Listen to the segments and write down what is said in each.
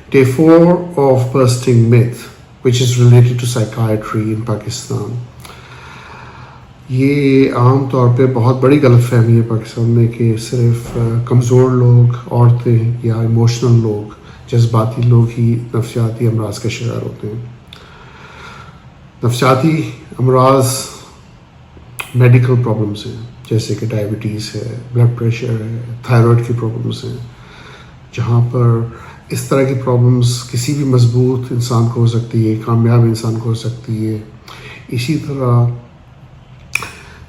Day 4 of busting myth, which is related to psychiatry in Pakistan. یہ عام طور پہ بہت بڑی غلط فہمی ہے پاکستان میں کہ صرف کمزور لوگ، عورتیں یا ایموشنل لوگ، جذباتی لوگ ہی نفسیاتی امراض کا شکار ہوتے ہیں. نفسیاتی امراض میڈیکل پرابلمس ہیں، جیسے کہ ڈائبٹیز ہے، بلڈ پریشر ہے، تھائرائڈ کی پرابلمس ہیں، جہاں پر اس طرح کی پرابلمس کسی بھی مضبوط انسان کو ہو سکتی ہے، کامیاب انسان کو ہو سکتی ہے. اسی طرح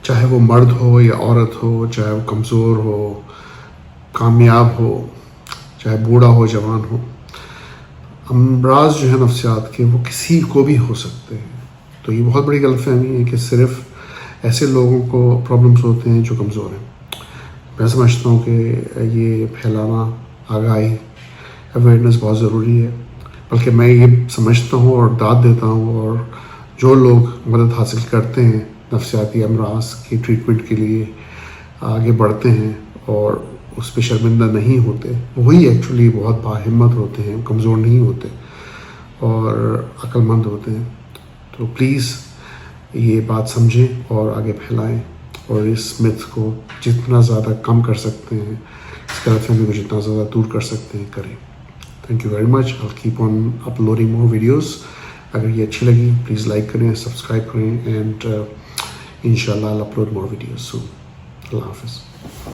چاہے وہ مرد ہو یا عورت ہو، چاہے وہ کمزور ہو، کامیاب ہو، چاہے بوڑھا ہو، جوان ہو، امراض جو ہے نفسیات کے وہ کسی کو بھی ہو سکتے ہیں. تو یہ بہت بڑی غلط فہمی ہے کہ صرف ایسے لوگوں کو پرابلمس ہوتے ہیں جو کمزور ہیں. میں سمجھتا ہوں کہ یہ پھیلانا، آگاہی، اویئرنیس بہت ضروری ہے. بلکہ میں یہ سمجھتا ہوں اور داد دیتا ہوں، اور جو لوگ مدد حاصل کرتے ہیں نفسیاتی امراض کی ٹریٹمنٹ کے لیے آگے بڑھتے ہیں اور اس پہ شرمندہ نہیں ہوتے، وہی ایکچولی بہت باہمت ہوتے ہیں، کمزور نہیں ہوتے اور عقل مند ہوتے ہیں. تو پلیز یہ بات سمجھیں اور آگے پھیلائیں، اور اس میتھ کو جتنا زیادہ کم کر سکتے ہیں، اس غلط فہمی کو جتنا زیادہ دور کر سکتے ہیں کریں. Thank you very much. I'll keep on uploading more videos. اگر یہ اچھی لگی پلیز لائک کریں، سبسکرائب کریں، اینڈ انشاءاللہ I'll upload more videos soon. اللہ حافظ.